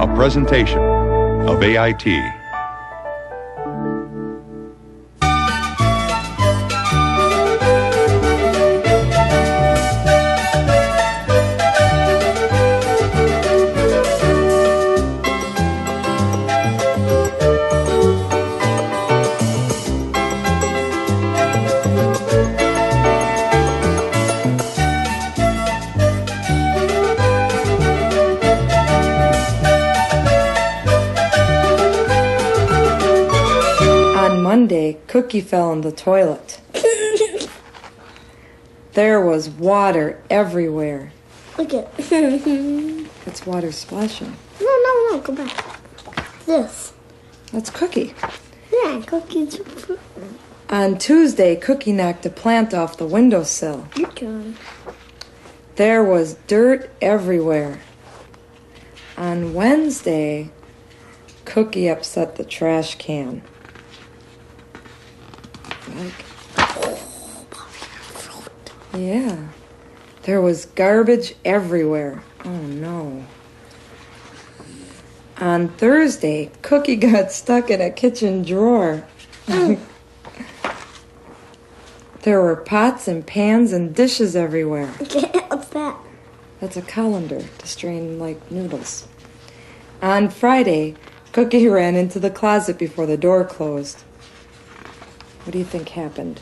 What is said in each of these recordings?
a presentation of AIT. Monday, Cookie fell in the toilet. There was water everywhere. Look at It's water splashing. No, go back. This. That's Cookie. Yeah, Cookie's. On Tuesday, Cookie knocked a plant off the windowsill. Good job. There was dirt everywhere. On Wednesday, Cookie upset the trash can. Yeah, there was garbage everywhere. Oh no. On Thursday, Cookie got stuck in a kitchen drawer. There were pots and pans and dishes everywhere. What's that? That's a colander to strain like noodles. On Friday, Cookie ran into the closet before the door closed. What do you think happened?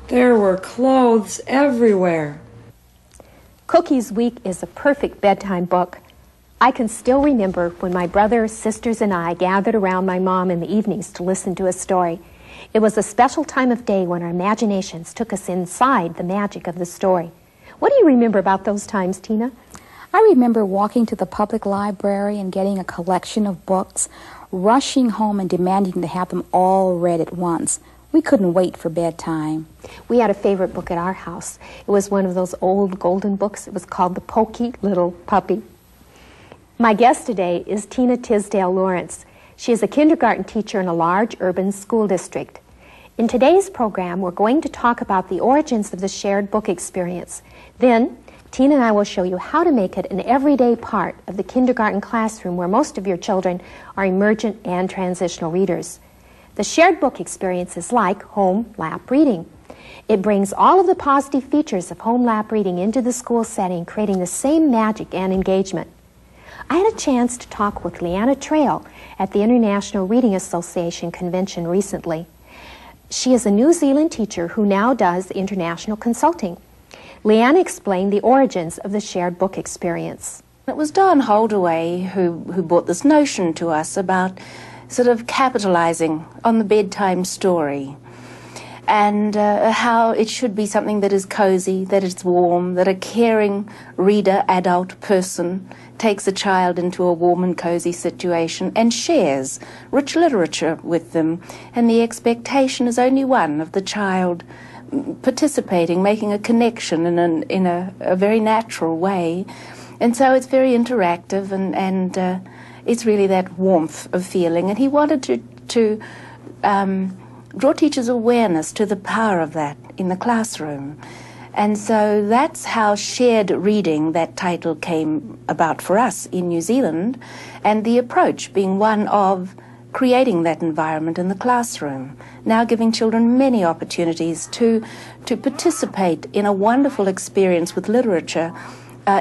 There were clothes everywhere. Cookie's Week is a perfect bedtime book. I can still remember when my brothers, sisters, and I gathered around my mom in the evenings to listen to a story. It was a special time of day when our imaginations took us inside the magic of the story. What do you remember about those times, Tina? I remember walking to the public library and getting a collection of books, rushing home and demanding to have them all read at once. We couldn't wait for bedtime. We had a favorite book at our house. It was one of those old golden books. It was called The Pokey Little Puppy. My guest today is Tina Tisdale Lawrence. She is a kindergarten teacher in a large urban school district. In today's program, we're going to talk about the origins of the shared book experience. Then, Tina and I will show you how to make it an everyday part of the kindergarten classroom where most of your children are emergent and transitional readers. The shared book experience is like home lap reading. It brings all of the positive features of home lap reading into the school setting, creating the same magic and engagement. I had a chance to talk with Leanna Trail at the International Reading Association convention recently. She is a New Zealand teacher who now does international consulting. Leanna explained the origins of the shared book experience. It was Don Holdaway who brought this notion to us about sort of capitalizing on the bedtime story and how it should be something that is cozy, that is warm, that a caring reader, adult person takes a child into a warm and cozy situation and shares rich literature with them. And the expectation is only one of the child participating, making a connection in a very natural way. And so it's very interactive and it's really that warmth of feeling. And he wanted to draw teachers' awareness to the power of that in the classroom. And so that's how shared reading, that title, came about for us in New Zealand, and the approach being one of creating that environment in the classroom, now giving children many opportunities to participate in a wonderful experience with literature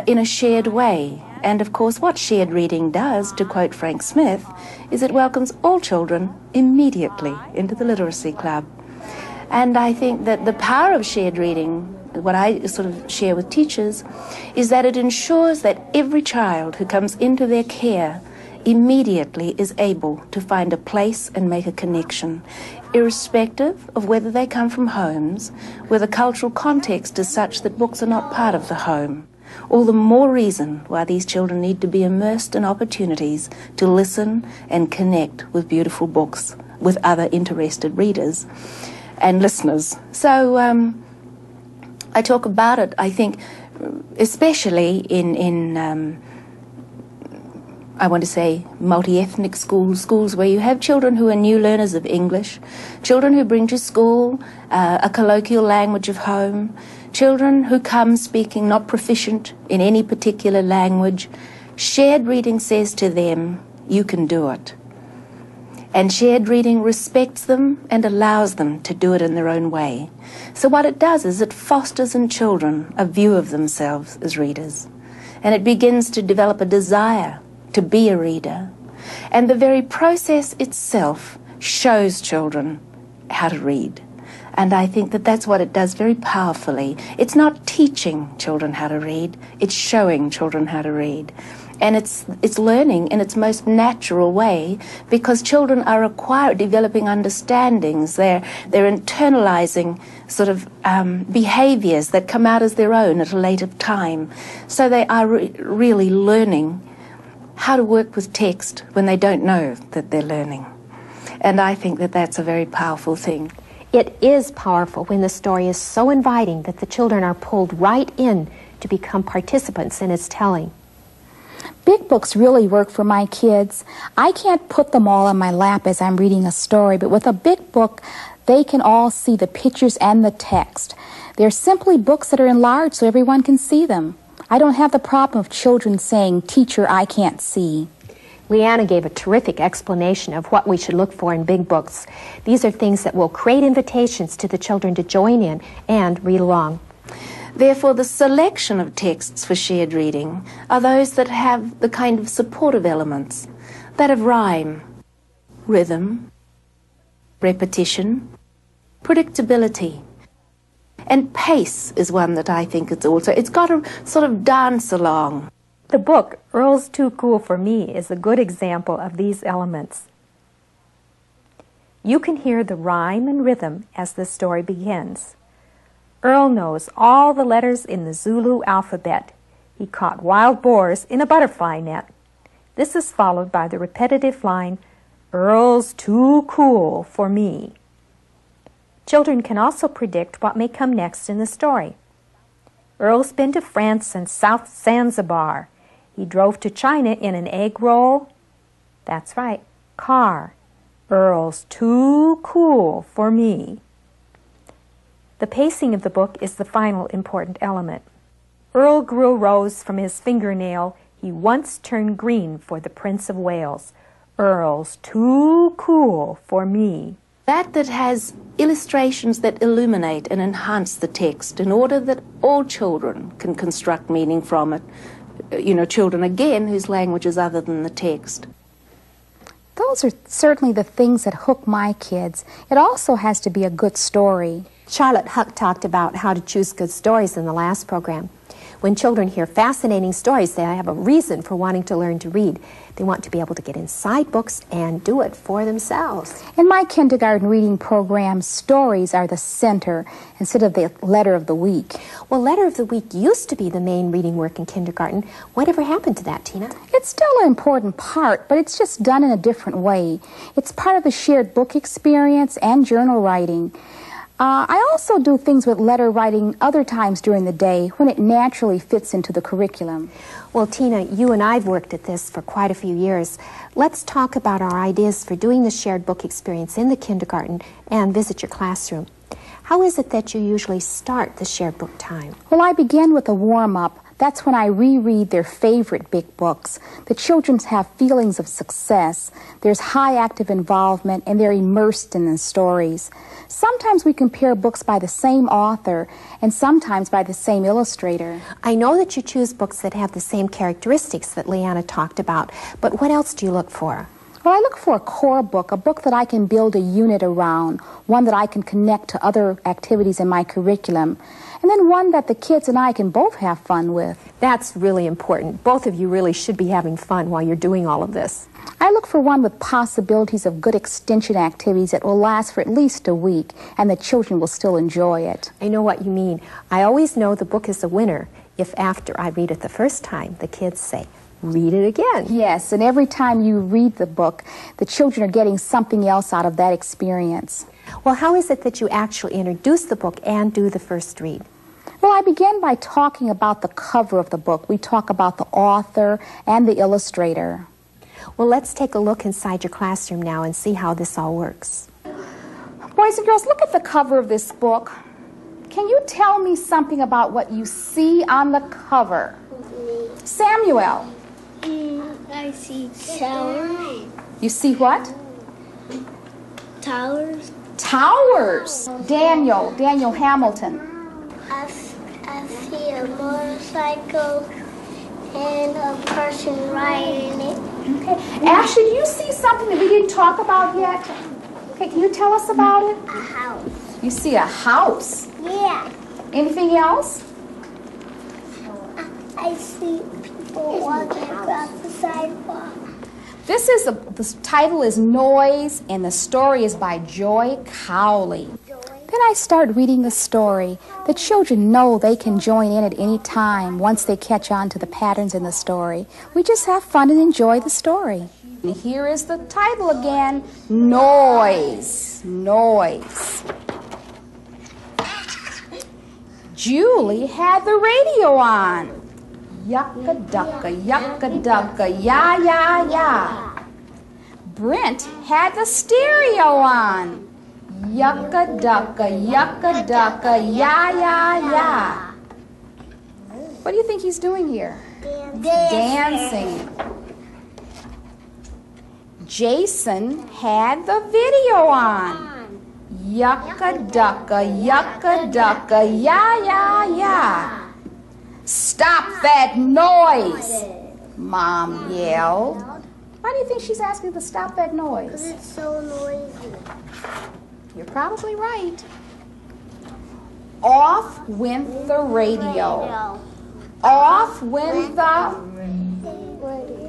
in a shared way. And of course, what shared reading does, to quote Frank Smith, is it welcomes all children immediately into the literacy club. And I think that the power of shared reading, what I sort of share with teachers, is that it ensures that every child who comes into their care immediately is able to find a place and make a connection, irrespective of whether they come from homes where the cultural context is such that books are not part of the home. All the more reason why these children need to be immersed in opportunities to listen and connect with beautiful books, with other interested readers and listeners. So I talk about it, I think, especially in I want to say multi-ethnic schools where you have children who are new learners of English, children who bring to school a colloquial language of home, children who come speaking not proficient in any particular language, shared reading says to them, you can do it. And shared reading respects them and allows them to do it in their own way. So what it does is it fosters in children a view of themselves as readers. And it begins to develop a desire to be a reader. And the very process itself shows children how to read. And I think that that's what it does very powerfully. It's not teaching children how to read, it's showing children how to read. And it's learning in its most natural way, because children are developing understandings. They're internalizing sort of behaviors that come out as their own at a later time. So they are really learning how to work with text when they don't know that they're learning. And I think that that's a very powerful thing. It is powerful when the story is so inviting that the children are pulled right in to become participants in its telling. Big books really work for my kids. I can't put them all on my lap as I'm reading a story, but with a big book, they can all see the pictures and the text. They're simply books that are enlarged so everyone can see them. I don't have the problem of children saying, "Teacher, I can't see." Leanna gave a terrific explanation of what we should look for in big books. These are things that will create invitations to the children to join in and read along. Therefore, the selection of texts for shared reading are those that have the kind of supportive elements, that of rhyme, rhythm, repetition, predictability. And pace is one that I think it's got to sort of dance along. The book, Earl's Too Cool for Me, is a good example of these elements. You can hear the rhyme and rhythm as the story begins. Earl knows all the letters in the Zulu alphabet. He caught wild boars in a butterfly net. This is followed by the repetitive line, Earl's too cool for me. Children can also predict what may come next in the story. Earl's been to France and South Zanzibar. He drove to China in an egg roll. That's right, car. Earl's too cool for me. The pacing of the book is the final important element. Earl grew a rose from his fingernail. He once turned green for the Prince of Wales. Earl's too cool for me. That has illustrations that illuminate and enhance the text in order that all children can construct meaning from it. Children, again, whose language is other than the text. Those are certainly the things that hook my kids. It also has to be a good story. Charlotte Huck talked about how to choose good stories in the last program. When children hear fascinating stories, they have a reason for wanting to learn to read. They want to be able to get inside books and do it for themselves. In my kindergarten reading program, stories are the center instead of the letter of the week. Well, letter of the week used to be the main reading work in kindergarten. Whatever happened to that, Tina? It's still an important part, but it's just done in a different way. It's part of the shared book experience and journal writing. I also do things with letter writing other times during the day when it naturally fits into the curriculum. Well, Tina, you and I have worked at this for quite a few years. Let's talk about our ideas for doing the shared book experience in the kindergarten and visit your classroom. How is it that you usually start the shared book time? Well, I begin with a warm-up. That's when I reread their favorite big books. The children have feelings of success. There's high active involvement, and they're immersed in the stories. Sometimes we compare books by the same author, and sometimes by the same illustrator. I know that you choose books that have the same characteristics that Leanna talked about, but what else do you look for? Well, I look for a core book, a book that I can build a unit around, one that I can connect to other activities in my curriculum, and then one that the kids and I can both have fun with. That's really important. Both of you really should be having fun while you're doing all of this. I look for one with possibilities of good extension activities that will last for at least a week, and the children will still enjoy it. I know what you mean. I always know the book is a winner if after I read it the first time, the kids say, read it again. Yes, and every time you read the book, the children are getting something else out of that experience. Well, how is it that you actually introduce the book and do the first read? Well, I begin by talking about the cover of the book. We talk about the author and the illustrator. Well, let's take a look inside your classroom now and see how this all works. Boys and girls, look at the cover of this book. Can you tell me something about what you see on the cover? Samuel. I see towers. You see what? Towers. Towers. Daniel Hamilton. I see a motorcycle and a person riding it. Okay. Ashley, do you see something that we didn't talk about yet? Okay, can you tell us about it? A house. You see a house. Yeah. Anything else? I see people walking across the sidewalk. The title is Noise, and the story is by Joy Cowley. Then I start reading the story. The children know they can join in at any time once they catch on to the patterns in the story. We just have fun and enjoy the story. And here is the title again, Noise. Noise. Julie had the radio on. Yucka ducka, ya ya ya. Brent had the stereo on. Yucka ducka, ya ya ya. What do you think he's doing here? Dancing. Jason had the video on. Yucka ducka, ya ya ya. Stop that noise, Mom yelled. Why do you think she's asking to stop that noise? It's so noisy. You're probably right. Off went the radio. Off went the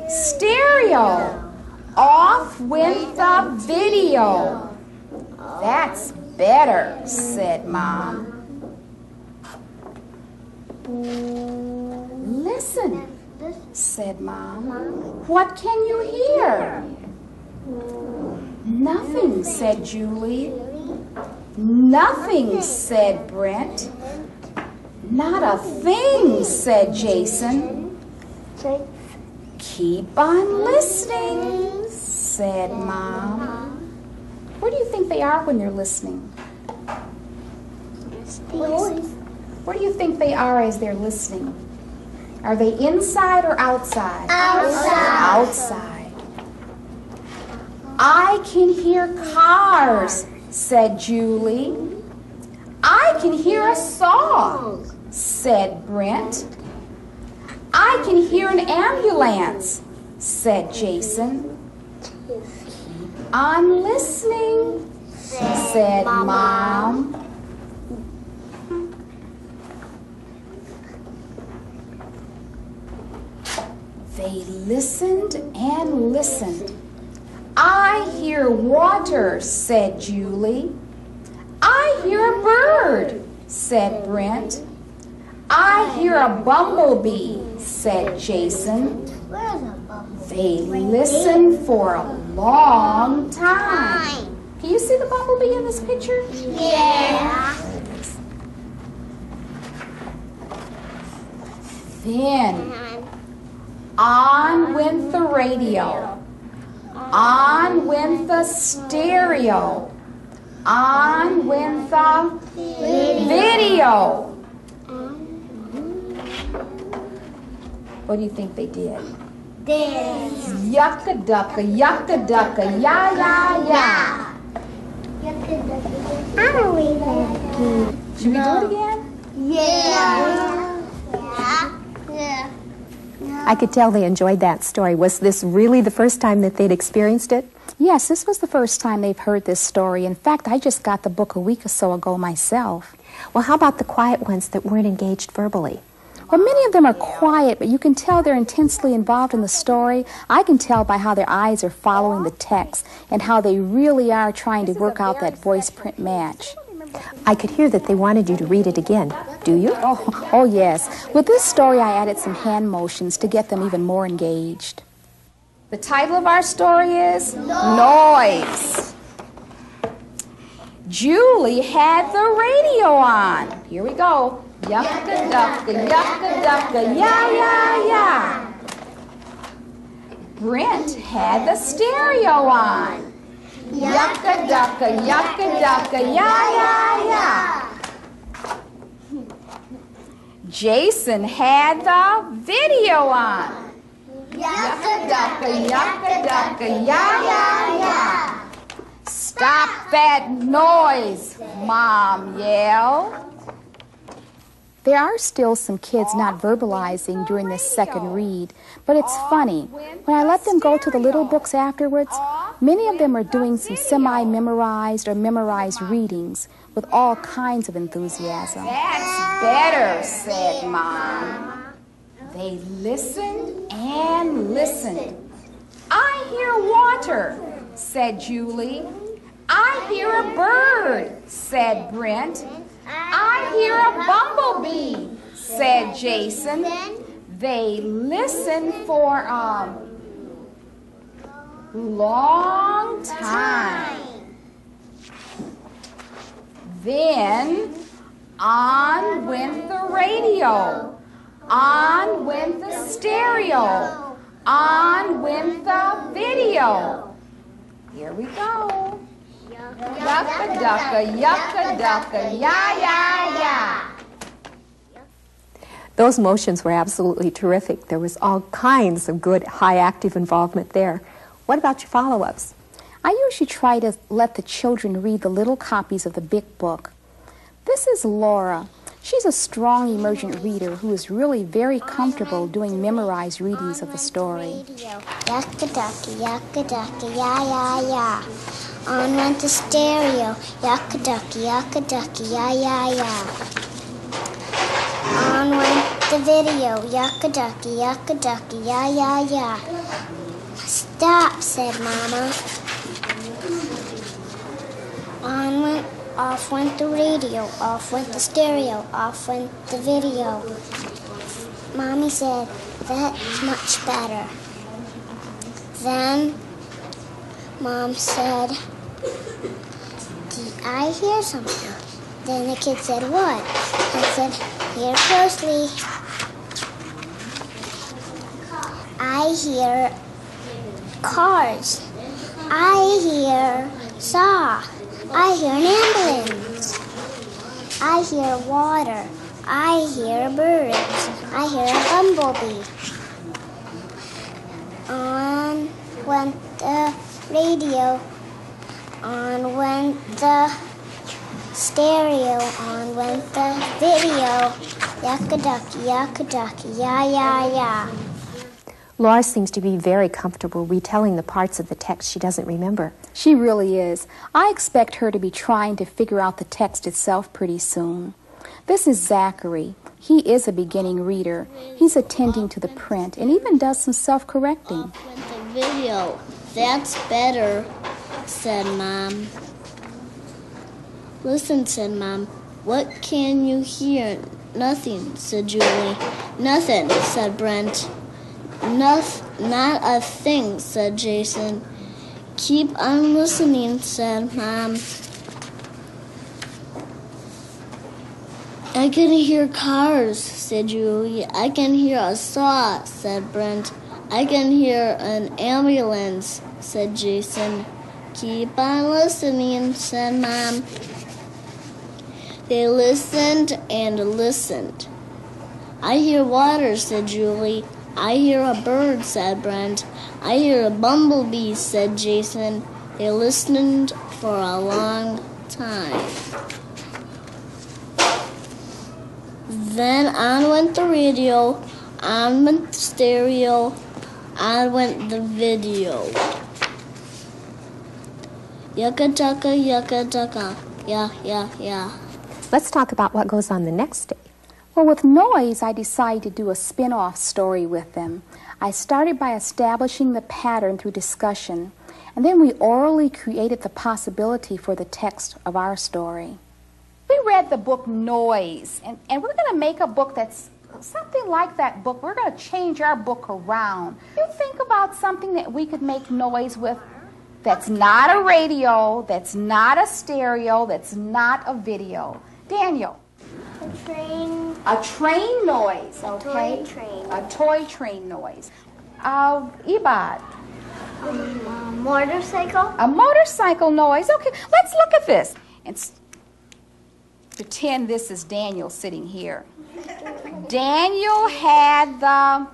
stereo. Off went the video. That's better, said Mom. Listen, said Mom. What can you hear? Nothing, said Julie. Nothing, said Brent. Not a thing, said Jason. Keep on listening, said Mom. Where do you think they are when you're listening? Where do you think they are as they're listening? Are they inside or outside? Outside. Outside. I can hear cars, said Julie. I can hear a song, said Brent. I can hear an ambulance, said Jason. Keep on listening, said Mom. They listened and listened. I hear water, said Julie. I hear a bird, said Brent. I hear a bumblebee, said Jason. They listened for a long time. Can you see the bumblebee in this picture? Yeah. Then on went the radio. On went the stereo. On went the video. What do you think they did? Dance. Yucka ducka, ya ya ya. I don't read that. Should we do it again? Yeah. I could tell they enjoyed that story. Was this really the first time that they'd experienced it? Yes, this was the first time they've heard this story. In fact, I just got the book a week or so ago myself. Well, how about the quiet ones that weren't engaged verbally? Well, many of them are quiet, but you can tell they're intensely involved in the story. I can tell by how their eyes are following the text and how they really are trying to work out that voice-print match. I could hear that they wanted you to read it again. Do you? Oh, yes. With this story, I added some hand motions to get them even more engaged. The title of our story is Noise. Julie had the radio on. Here we go. Yucka ducka, ya ya ya. Brent had the stereo on. Yucka ducka, ya ya ya. Jason had the video on. Yucka ducka, yucka, ducka, ya, ya, ya. Stop that noise, Mom yelled. There are still some kids not verbalizing during this second read, but it's funny. When I let them go to the little books afterwards, many of them are doing some semi-memorized or memorized readings with all kinds of enthusiasm. That's better, said Mom. They listened and listened. I hear water, said Julie. I hear a bird, said Brent. I hear a bumblebee, said Jason. They listen for a long time. Then on went the radio. On went the stereo. On went the video. Here we go. Yucka ducka, yucka ducka, ya ya ya. Those motions were absolutely terrific. There was all kinds of good high active involvement there. What about your follow-ups? I usually try to let the children read the little copies of the big book. This is Laura. She's a strong emergent reader who is really very comfortable doing memorized readings of the story. Yucka ducky, ya ya ya. On went the stereo, yucka ducky, ya ya ya. On went the video, yucka ducky, ya ya ya. Stop, said Mama. Off went the radio, off went the stereo, off went the video. Mommy said, that's much better. Then Mom said, did I hear something? Then the kid said, what? I said, hear closely. I hear cars. I hear saw. I hear an ambulance. I hear water. I hear birds. I hear a bumblebee. On went the radio. On went the stereo. On went the video. Yucka ducky, ya ya ya. Laura seems to be very comfortable retelling the parts of the text she doesn't remember. She really is. I expect her to be trying to figure out the text itself pretty soon. This is Zachary. He is a beginning reader. He's attending to the print and even does some self-correcting. With the video, that's better, said Mom. Listen, said Mom. What can you hear? Nothing, said Julie. Nothing, said Brent. Not a thing, said Jason. Keep on listening, said Mom. I can hear cars, said Julie. I can hear a saw, said Brent. I can hear an ambulance, said Jason. Keep on listening, said Mom. They listened and listened. I hear water, said Julie. I hear a bird, said Brent. I hear a bumblebee, said Jason. They listened for a long time. Then on went the radio, on went the stereo, on went the video. Yucka ducka, yeah. Let's talk about what goes on the next day. Well, with Noise, I decided to do a spin-off story with them. I started by establishing the pattern through discussion, and then we orally created the possibility for the text of our story. We read the book Noise, and we're going to make a book that's something like that book. We're going to change our book around. You think about something that we could make noise with that's not a radio, that's not a stereo, that's not a video. Daniel. A train. A train noise, okay? Toy train. A toy train noise. Ibad. Motorcycle. A motorcycle noise. Okay, let's look at this. And pretend this is Daniel sitting here. Daniel had the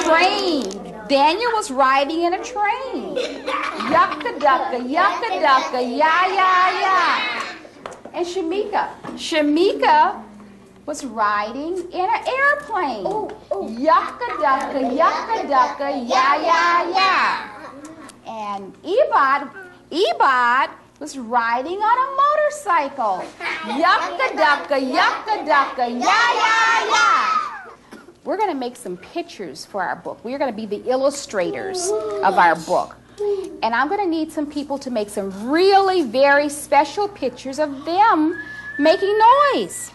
Train. Daniel was riding in a train. Yucca-ducka, yucca-ducka, ya-ya-ya. And Shamika was riding in an airplane. Yucca-ducka, yucca-ducka, ya-ya-ya. And Ebod was riding on a motorcycle. Yucca-ducka, yucca-ducka, ya-ya-ya. We're going to make some pictures for our book. We're going to be the illustrators of our book. And I'm going to need some people to make some really very special pictures of them making noise.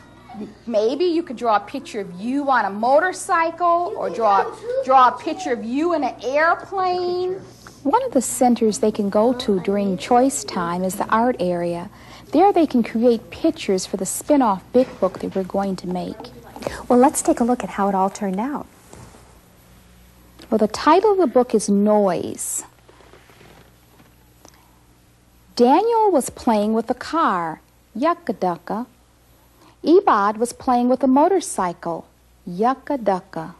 Maybe you could draw a picture of you on a motorcycle or draw a picture of you in an airplane. One of the centers they can go to during choice time is the art area. There they can create pictures for the spin-off big book that we're going to make. Well, let's take a look at how it all turned out. Well, the title of the book is Noise. Daniel was playing with a car, yucca-ducka. Ebod was playing with a motorcycle, yucca-ducka.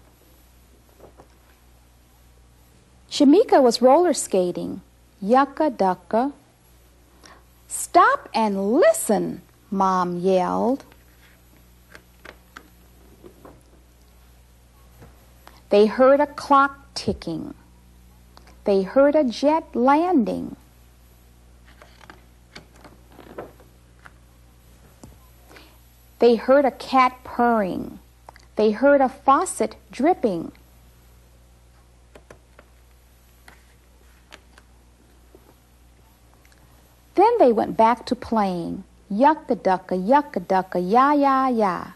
Shamika was roller skating, yucca-ducka. Stop and listen, Mom yelled. They heard a clock ticking. They heard a jet landing. They heard a cat purring. They heard a faucet dripping. Then they went back to playing. Yucca-ducka, yucca-ducka, ya-ya-ya.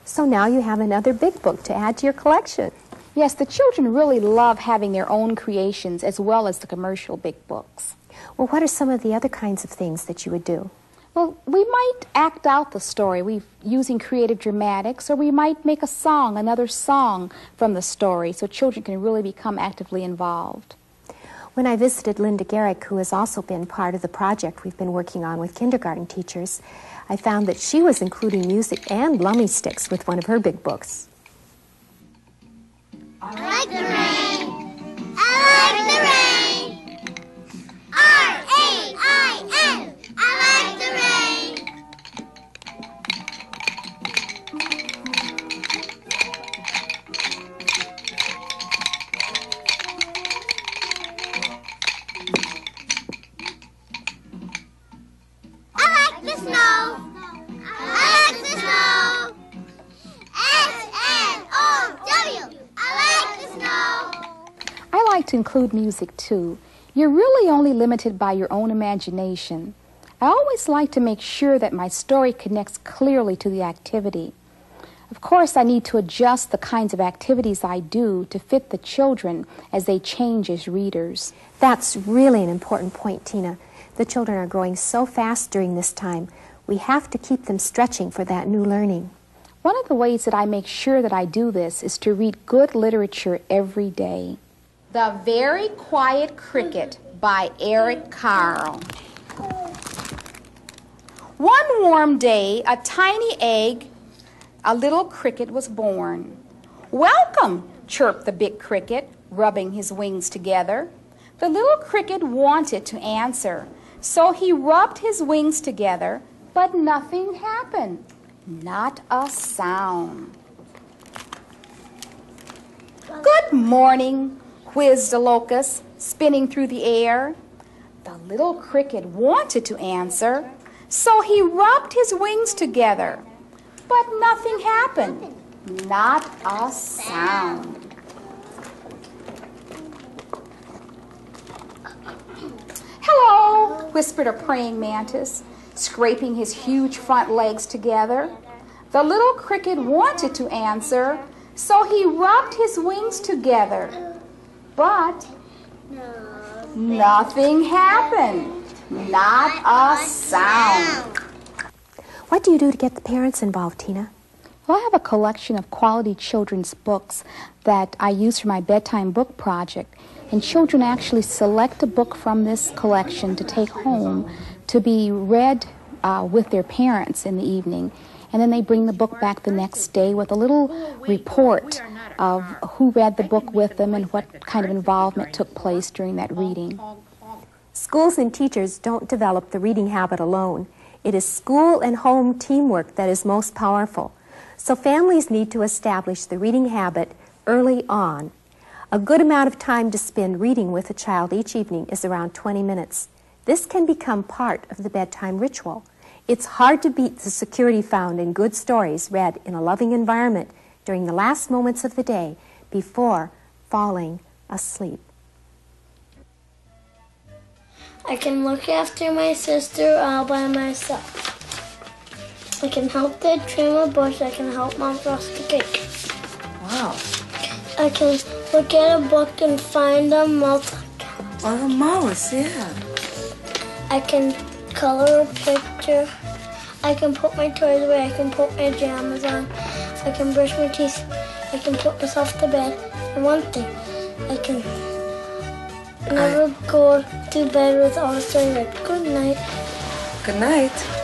So now you have another big book to add to your collection. Yes, the children really love having their own creations as well as the commercial big books. Well, what are some of the other kinds of things that you would do? Well, we might act out the story using creative dramatics, or we might make a song, another song from the story, so children can really become actively involved. When I visited Linda Garrick, who has also been part of the project we've been working on with kindergarten teachers, I found that she was including music and lummy sticks with one of her big books. I like the rain. I like the rain. R-A-I-N. I like the rain. I like the snow. I like the snow. S-N-O-W. I like the snow. I like to include music too. You're really only limited by your own imagination. I always like to make sure that my story connects clearly to the activity. Of course, I need to adjust the kinds of activities I do to fit the children as they change as readers. That's really an important point, Tina. The children are growing so fast during this time. We have to keep them stretching for that new learning. One of the ways that I make sure that I do this is to read good literature every day. The Very Quiet Cricket by Eric Carle. One warm day, a tiny egg, a little cricket was born. "Welcome," chirped the big cricket, rubbing his wings together. The little cricket wanted to answer, so he rubbed his wings together, but nothing happened. Not a sound. "Good morning," whizzed a locust, spinning through the air. The little cricket wanted to answer, so he rubbed his wings together, but nothing happened. Not a sound. "Hello," whispered a praying mantis, scraping his huge front legs together. The little cricket wanted to answer, so he rubbed his wings together, but nothing happened. Not a sound. What do you do to get the parents involved, Tina? Well, I have a collection of quality children's books that I use for my bedtime book project, and children actually select a book from this collection to take home to be read with their parents in the evening, and then they bring the book back the next day with a little report of who read the book with them and what kind of involvement took place during that reading. Schools and teachers don't develop the reading habit alone. It is school and home teamwork that is most powerful. So families need to establish the reading habit early on. A good amount of time to spend reading with a child each evening is around 20 minutes. This can become part of the bedtime ritual. It's hard to beat the security found in good stories read in a loving environment during the last moments of the day before falling asleep. I can look after my sister all by myself. I can help her trim a bush. I can help Mom frost the cake. Wow. I can look at a book and find a mouse. Oh, the mouse, yeah. I can color a picture. I can put my toys away. I can put my pajamas on. I can brush my teeth. I can put myself to bed. And one thing, I can never go to bed without saying good night. Good night.